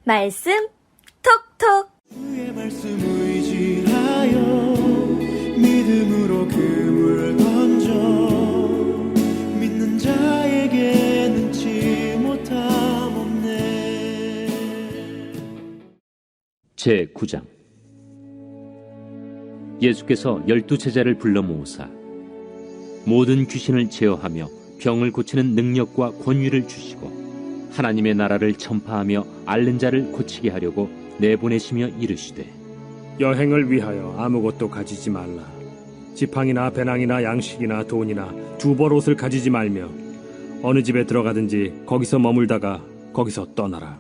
말씀 톡톡. 주의 말씀 의지하여 믿음으로 그물 던져 믿는 자에게 능치 못함 없네. 제9장. 예수께서 12제자를 불러 모으사 모든 귀신을 제어하며 병을 고치는 능력과 권위를 주시고 하나님의 나라를 전파하며 앓는 자를 고치게 하려고 내보내시며 이르시되, 여행을 위하여 아무것도 가지지 말라. 지팡이나 배낭이나 양식이나 돈이나 두벌 옷을 가지지 말며 어느 집에 들어가든지 거기서 머물다가 거기서 떠나라.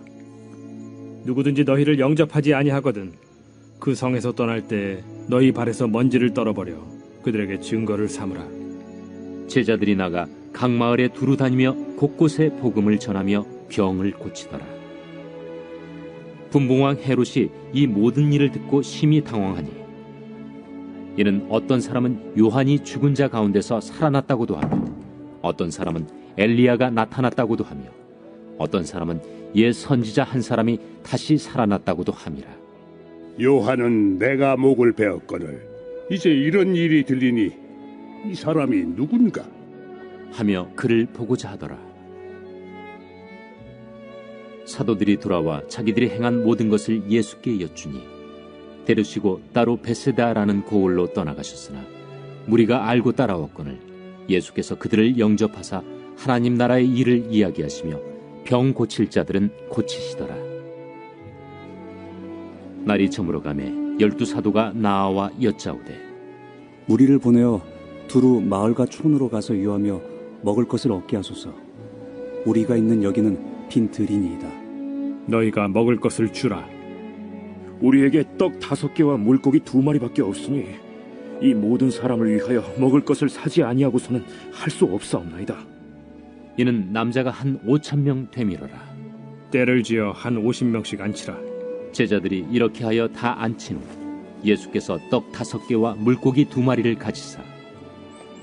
누구든지 너희를 영접하지 아니하거든 그 성에서 떠날 때 너희 발에서 먼지를 떨어버려 그들에게 증거를 삼으라. 제자들이 나가 각 마을에 두루 다니며 곳곳에 복음을 전하며 병을 고치더라. 분봉왕 헤롯이 이 모든 일을 듣고 심히 당황하니 이는 어떤 사람은 요한이 죽은 자 가운데서 살아났다고도 하며 어떤 사람은 엘리야가 나타났다고도 하며 어떤 사람은 옛 선지자 한 사람이 다시 살아났다고도 함이라. 요한은 내가 목을 베었거늘 이제 이런 일이 들리니 이 사람이 누군가? 하며 그를 보고자 하더라. 사도들이 돌아와 자기들이 행한 모든 것을 예수께 여쭈니 데려시고 따로 베세다라는 고을로 떠나가셨으나 무리가 알고 따라왔거늘 예수께서 그들을 영접하사 하나님 나라의 일을 이야기하시며 병 고칠 자들은 고치시더라. 날이 저물어 가매 12사도가 나아와 여짜오되, 우리를 보내어 두루 마을과 촌으로 가서 유하며 먹을 것을 얻게 하소서. 우리가 있는 여기는 빈 들이니이다. 너희가 먹을 것을 주라. 우리에게 떡 5개와 물고기 2마리밖에 없으니 이 모든 사람을 위하여 먹을 것을 사지 아니하고서는 할 수 없사옵나이다. 이는 남자가 한 5,000명 되밀어라. 때를 지어 한 50명씩 앉히라. 제자들이 이렇게 하여 다 앉힌 후 예수께서 떡 5개와 물고기 2마리를 가지사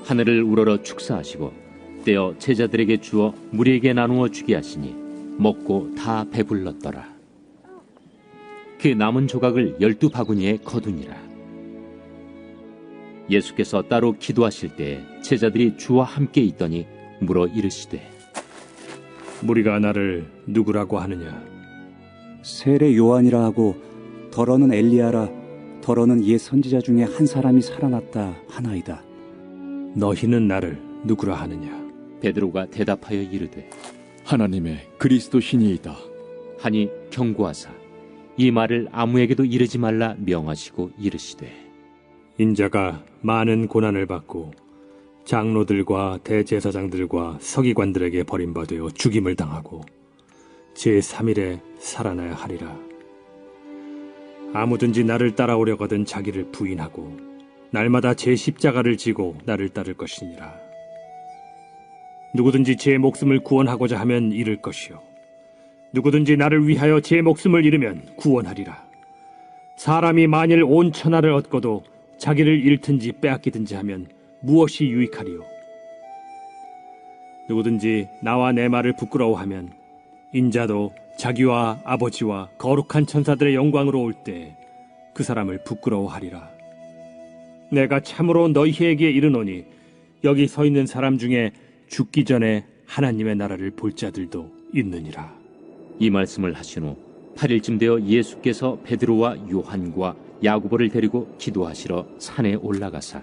하늘을 우러러 축사하시고 떼어 제자들에게 주어 무리에게 나누어 주게 하시니 먹고 다 배불렀더라. 그 남은 조각을 12바구니에 거두니라. 예수께서 따로 기도하실 때 제자들이 주와 함께 있더니 물어 이르시되, 무리가 나를 누구라고 하느냐? 세례 요한이라 하고 더러는 엘리야라 더러는 옛 선지자 중에 한 사람이 살아났다 하나이다. 너희는 나를 누구라 하느냐? 베드로가 대답하여 이르되, 하나님의 그리스도시니이다. 하니 경고하사 이 말을 아무에게도 이르지 말라 명하시고 이르시되, 인자가 많은 고난을 받고 장로들과 대제사장들과 서기관들에게 버림받아 죽임을 당하고 제3일에 살아나야 하리라. 아무든지 나를 따라오려거든 자기를 부인하고 날마다 제 십자가를 지고 나를 따를 것이니라. 누구든지 제 목숨을 구원하고자 하면 잃을 것이요 누구든지 나를 위하여 제 목숨을 잃으면 구원하리라. 사람이 만일 온 천하를 얻고도 자기를 잃든지 빼앗기든지 하면 무엇이 유익하리요? 누구든지 나와 내 말을 부끄러워하면 인자도 자기와 아버지와 거룩한 천사들의 영광으로 올 때 그 사람을 부끄러워하리라. 내가 참으로 너희에게 이르노니 여기 서 있는 사람 중에 죽기 전에 하나님의 나라를 볼 자들도 있느니라. 이 말씀을 하신 후 8일쯤 되어 예수께서 베드로와 요한과 야고보를 데리고 기도하시러 산에 올라가사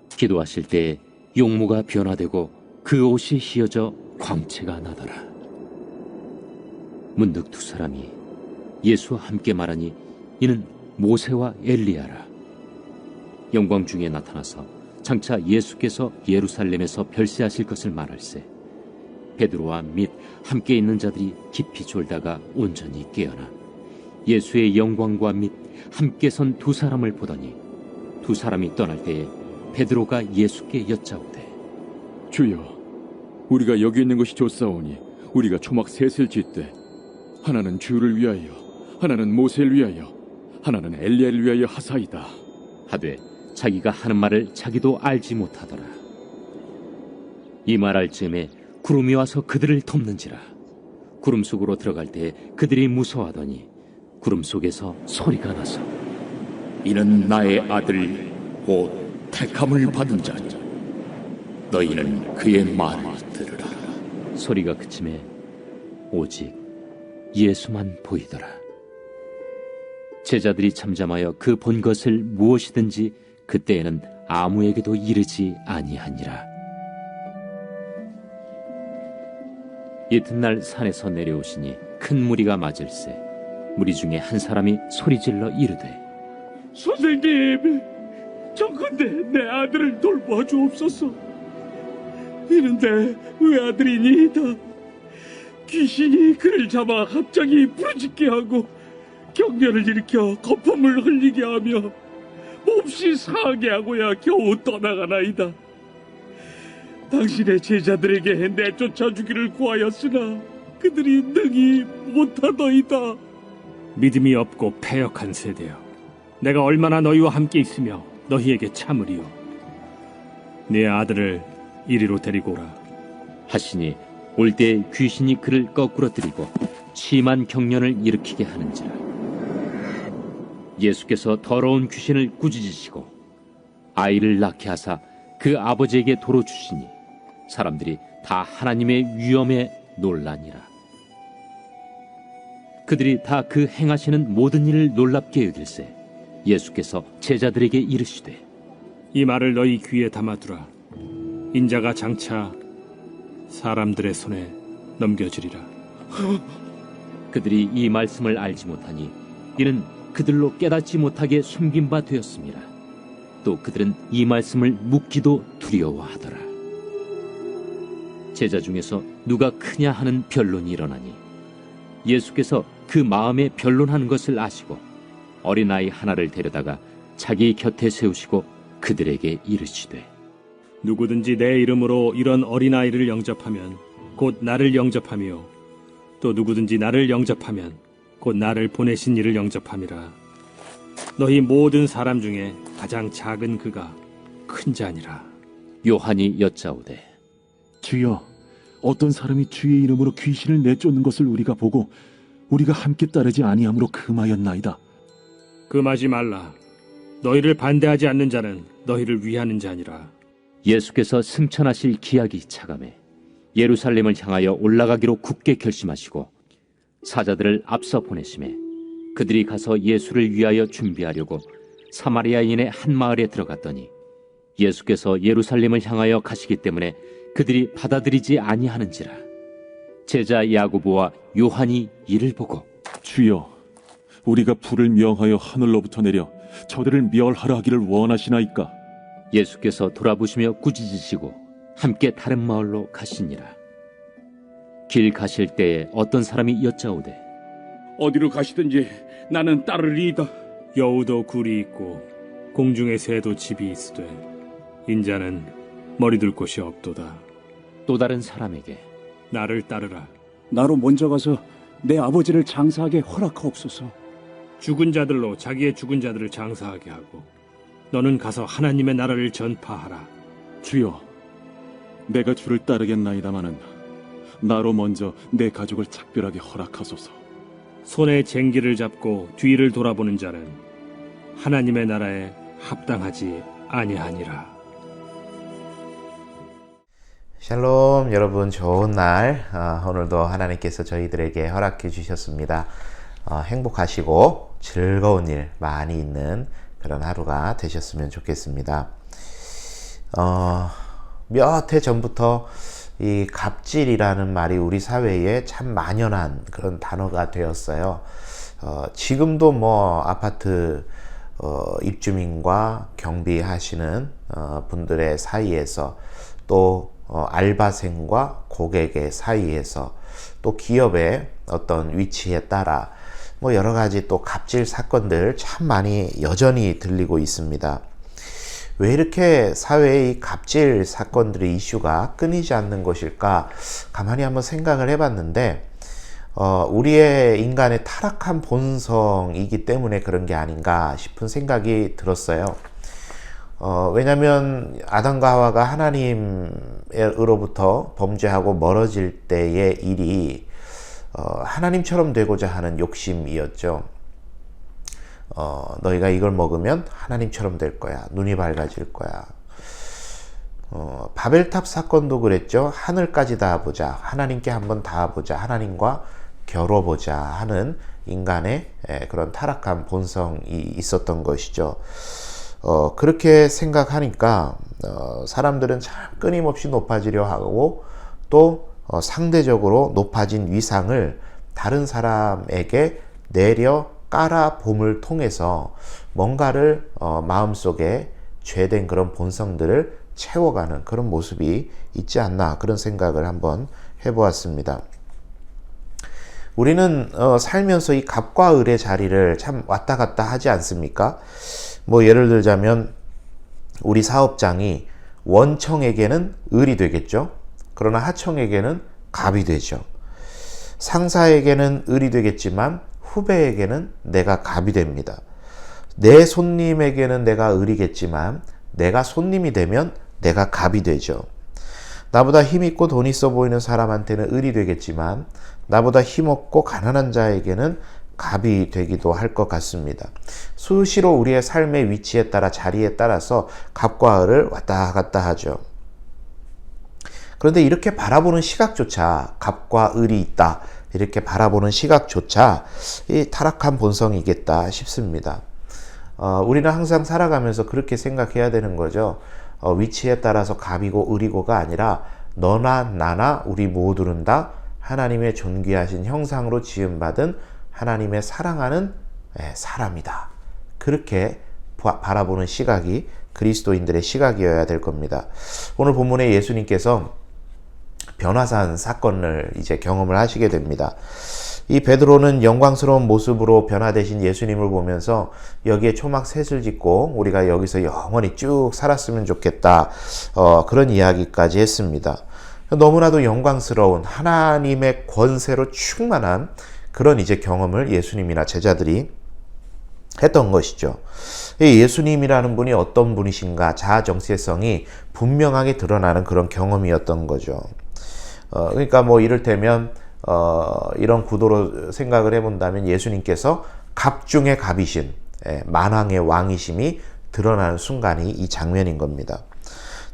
기도하실 때에 용모가 변화되고 그 옷이 휘어져 광채가 나더라. 문득 두 사람이 예수와 함께 말하니 이는 모세와 엘리야라. 영광 중에 나타나서 장차 예수께서 예루살렘에서 별세하실 것을 말할세 베드로와 및 함께 있는 자들이 깊이 졸다가 온전히 깨어나 예수의 영광과 및 함께 선 두 사람을 보더니 두 사람이 떠날 때에 베드로가 예수께 여짜오되, 주여, 우리가 여기 있는 것이 좋사오니 우리가 초막 셋을 짓되 하나는 주를 위하여, 하나는 모세를 위하여, 하나는 엘리야를 위하여 하사이다 하되 자기가 하는 말을 자기도 알지 못하더라. 이 말할 즈음에 구름이 와서 그들을 덮는지라. 구름 속으로 들어갈 때 그들이 무서워하더니 구름 속에서 소리가 나서 이는 나의 아들 곧 택함을 받은 자니 너희는 그의 말을 들으라. 소리가 그침에 오직 예수만 보이더라. 제자들이 잠잠하여 그 본 것을 무엇이든지 그때에는 아무에게도 이르지 아니하니라. 이튿날 산에서 내려오시니 큰 무리가 맞을세 무리 중에 한 사람이 소리질러 이르되 선생님, 정컨대 내 아들을 돌봐주옵소서. 이는 내 외아들이니이다. 귀신이 그를 잡아 갑자기 부르짖게 하고 경련을 일으켜 거품을 흘리게 하며 몹시 상하게 하고야 겨우 떠나가나이다. 당신의 제자들에게 내쫓아 주기를 구하였으나 그들이 능히 못하더이다. 믿음이 없고 패역한 세대여, 내가 얼마나 너희와 함께 있으며 너희에게 참으리요. 네 아들을 이리로 데리고 오라. 하시니 올 때 귀신이 그를 거꾸로 들이고 심한 경련을 일으키게 하는지라. 예수께서 더러운 귀신을 꾸짖으시고 아이를 낳게 하사 그 아버지에게 도로 주시니 사람들이 다 하나님의 위엄에 놀라니라. 그들이 다 그 행하시는 모든 일을 놀랍게 여길세 예수께서 제자들에게 이르시되 이 말을 너희 귀에 담아두라. 인자가 장차 사람들의 손에 넘겨지리라. 그들이 이 말씀을 알지 못하니 이는 그들로 깨닫지 못하게 숨긴 바 되었습니다. 또 그들은 이 말씀을 묻기도 두려워하더라. 제자 중에서 누가 크냐 하는 변론이 일어나니 예수께서 그 마음에 변론하는 것을 아시고 어린아이 하나를 데려다가 자기 곁에 세우시고 그들에게 이르시되 누구든지 내 이름으로 이런 어린아이를 영접하면 곧 나를 영접하며 또 누구든지 나를 영접하면 곧 나를 보내신 이를 영접함이라. 너희 모든 사람 중에 가장 작은 그가 큰 자니라. 요한이 여짜오되 주여, 어떤 사람이 주의 이름으로 귀신을 내쫓는 것을 우리가 보고 우리가 함께 따르지 아니함으로 금하였나이다. 금하지 말라. 너희를 반대하지 않는 자는 너희를 위하는 자니라. 예수께서 승천하실 기약이 차감해 예루살렘을 향하여 올라가기로 굳게 결심하시고 사자들을 앞서 보내심에 그들이 가서 예수를 위하여 준비하려고 사마리아인의 한 마을에 들어갔더니 예수께서 예루살렘을 향하여 가시기 때문에 그들이 받아들이지 아니하는지라. 제자 야고보와 요한이 이를 보고 주여, 우리가 불을 명하여 하늘로부터 내려 저들을 멸하라 하기를 원하시나이까? 예수께서 돌아보시며 꾸짖으시고 함께 다른 마을로 가시니라. 길 가실 때에 어떤 사람이 여짜오되 어디로 가시든지 나는 따르리이다. 여우도 굴이 있고 공중의 새도 집이 있으되 인자는 머리 둘 곳이 없도다. 또 다른 사람에게 나를 따르라. 나로 먼저 가서 내 아버지를 장사하게 허락하옵소서. 죽은 자들로 자기의 죽은 자들을 장사하게 하고 너는 가서 하나님의 나라를 전파하라. 주여, 내가 주를 따르겠나이다마는 나로 먼저 내 가족을 작별하게 허락하소서. 손에 쟁기를 잡고 뒤를 돌아보는 자는 하나님의 나라에 합당하지 아니하니라. 샬롬, 여러분 좋은 날. 오늘도 하나님께서 저희들에게 허락해 주셨습니다. 행복하시고 즐거운 일 많이 있는 그런 하루가 되셨으면 좋겠습니다. 몇 해 전부터 이 갑질이라는 말이 우리 사회에 참 만연한 그런 단어가 되었어요. 지금도 뭐 아파트 입주민과 경비하시는 분들의 사이에서 또 알바생과 고객의 사이에서 또 기업의 어떤 위치에 따라 뭐 여러 가지 또 갑질 사건들 참 많이 여전히 들리고 있습니다. 왜 이렇게 사회의 이 갑질 사건들의 이슈가 끊이지 않는 것일까 가만히 한번 생각을 해봤는데 우리의 인간의 타락한 본성이기 때문에 그런 게 아닌가 싶은 생각이 들었어요. 왜냐하면 아담과 하와가 하나님으로부터 범죄하고 멀어질 때의 일이 하나님처럼 되고자 하는 욕심이었죠. 너희가 이걸 먹으면 하나님처럼 될 거야. 눈이 밝아질 거야. 바벨탑 사건도 그랬죠. 하늘까지 닿아보자. 하나님께 한번 닿아보자. 하나님과 겨뤄보자 하는 인간의 그런 타락한 본성이 있었던 것이죠. 그렇게 생각하니까 사람들은 참 끊임없이 높아지려 하고 또 상대적으로 높아진 위상을 다른 사람에게 내려 깔아 봄을 통해서 뭔가를 마음속에 죄된 그런 본성들을 채워가는 그런 모습이 있지 않나, 그런 생각을 한번 해보았습니다. 우리는 살면서 이 갑과 을의 자리를 참 왔다 갔다 하지 않습니까? 뭐 예를 들자면 우리 사업장이 원청에게는 을이 되겠죠. 그러나 하청에게는 갑이 되죠. 상사에게는 을이 되겠지만 후배에게는 내가 갑이 됩니다. 내 손님에게는 내가 을이겠지만 내가 손님이 되면 내가 갑이 되죠. 나보다 힘있고 돈 있어 보이는 사람한테는 을이 되겠지만 나보다 힘없고 가난한 자에게는 갑이 되기도 할 것 같습니다. 수시로 우리의 삶의 위치에 따라, 자리에 따라서 갑과 을을 왔다 갔다 하죠. 그런데 이렇게 바라보는 시각조차, 갑과 을이 있다 이렇게 바라보는 시각조차 이 타락한 본성이겠다 싶습니다. 우리는 항상 살아가면서 그렇게 생각해야 되는 거죠. 위치에 따라서 갑이고 을이고가 아니라 너나 나나 우리 모두는 다 하나님의 존귀하신 형상으로 지음받은 하나님의 사랑하는 사람이다. 그렇게 바라보는 시각이 그리스도인들의 시각이어야 될 겁니다. 오늘 본문에 예수님께서 변화산 사건을 이제 경험을 하시게 됩니다. 이 베드로는 영광스러운 모습으로 변화되신 예수님을 보면서 여기에 초막 셋을 짓고 우리가 여기서 영원히 쭉 살았으면 좋겠다. 그런 이야기까지 했습니다. 너무나도 영광스러운 하나님의 권세로 충만한 그런 이제 경험을 예수님이나 제자들이 했던 것이죠. 예수님이라는 분이 어떤 분이신가, 자아 정체성이 분명하게 드러나는 그런 경험이었던 거죠. 그러니까 뭐 이를테면 이런 구도로 생각을 해본다면 예수님께서 갑 중의 갑이신 만왕의 왕이심이 드러나는 순간이 이 장면인 겁니다.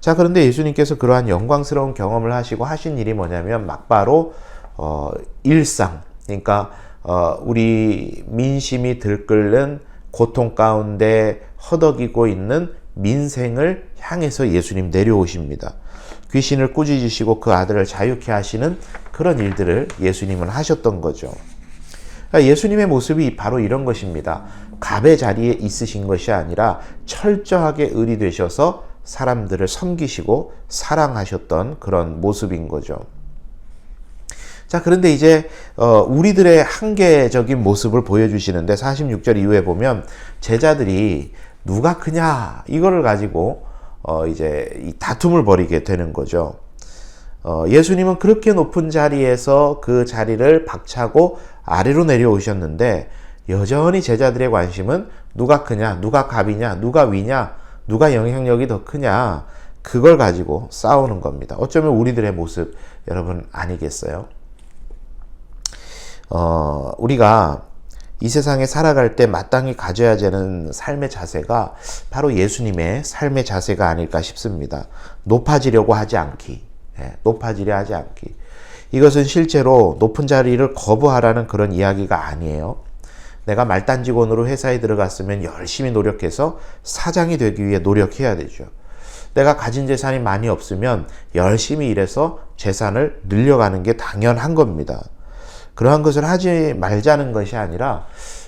자, 그런데 예수님께서 그러한 영광스러운 경험을 하시고 하신 일이 뭐냐면 막바로 일상, 그러니까 우리 민심이 들끓는 고통 가운데 허덕이고 있는 민생을 향해서 예수님 내려오십니다. 귀신을 꾸짖으시고 그 아들을 자유케 하시는 그런 일들을 예수님은 하셨던 거죠. 예수님의 모습이 바로 이런 것입니다. 갑의 자리에 있으신 것이 아니라 철저하게 을이 되셔서 사람들을 섬기시고 사랑하셨던 그런 모습인 거죠. 자, 그런데 이제 우리들의 한계적인 모습을 보여주시는데 46절 이후에 보면 제자들이 누가 크냐 이거를 가지고 이제 이 다툼을 벌이게 되는 거죠. 예수님은 그렇게 높은 자리에서 그 자리를 박차고 아래로 내려오셨는데 여전히 제자들의 관심은 누가 크냐, 누가 갑이냐, 누가 위냐, 누가 영향력이 더 크냐, 그걸 가지고 싸우는 겁니다. 어쩌면 우리들의 모습 여러분 아니겠어요? 우리가 이 세상에 살아갈 때 마땅히 가져야 되는 삶의 자세가 바로 예수님의 삶의 자세가 아닐까 싶습니다. 높아지려고 하지 않기, 높아지려 하지 않기. 이것은 실제로 높은 자리를 거부하라는 그런 이야기가 아니에요. 내가 말단 직원으로 회사에 들어갔으면 열심히 노력해서 사장이 되기 위해 노력해야 되죠. 내가 가진 재산이 많이 없으면 열심히 일해서 재산을 늘려가는 게 당연한 겁니다. 그러한 것을 하지 말자는 것이 아니라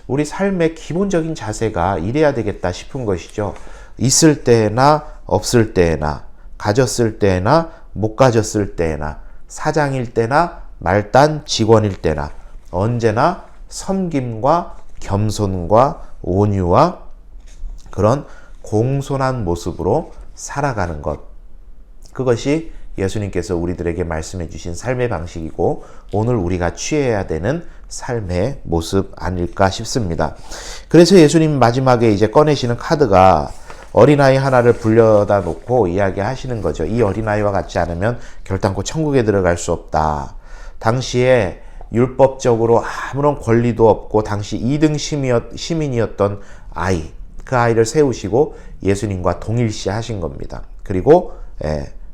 우리 삶의 기본적인 자세가 이래야 되겠다 싶은 것이죠. 있을 때나 없을 때나, 가졌을 때나 못 가졌을 때나, 사장일 때나 말단 직원일 때나 언제나 섬김과 겸손과 온유와 그런 공손한 모습으로 살아가는 것, 그것이 예수님께서 우리들에게 말씀해 주신 삶의 방식이고 오늘 우리가 취해야 되는 삶의 모습 아닐까 싶습니다. 그래서 예수님 마지막에 이제 꺼내시는 카드가 어린아이 하나를 불려다 놓고 이야기하시는 거죠. 이 어린아이와 같지 않으면 결단코 천국에 들어갈 수 없다. 당시에 율법적으로 아무런 권리도 없고 당시 2등 시민이었던 아이, 그 아이를 세우시고 예수님과 동일시 하신 겁니다. 그리고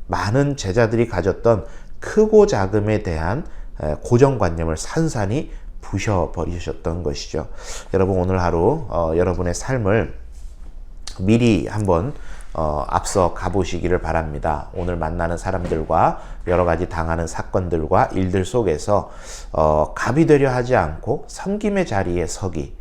많은 제자들이 가졌던 크고 작음에 대한 고정관념을 산산이 부셔버리셨던 것이죠. 여러분, 오늘 하루 여러분의 삶을 미리 한번 앞서 가보시기를 바랍니다. 오늘 만나는 사람들과 여러 가지 당하는 사건들과 일들 속에서 갑이 되려 하지 않고 섬김의 자리에 서기,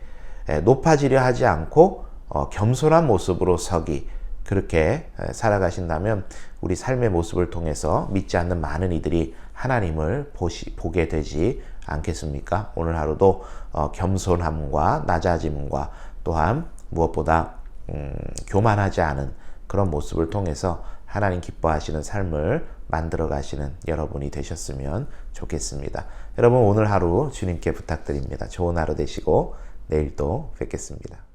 높아지려 하지 않고 겸손한 모습으로 서기, 그렇게 살아가신다면 우리 삶의 모습을 통해서 믿지 않는 많은 이들이 하나님을 보게 되지 않겠습니까? 오늘 하루도 겸손함과 낮아짐과 또한 무엇보다 교만하지 않은 그런 모습을 통해서 하나님 기뻐하시는 삶을 만들어 가시는 여러분이 되셨으면 좋겠습니다. 여러분, 오늘 하루 주님께 부탁드립니다. 좋은 하루 되시고 내일 또 뵙겠습니다.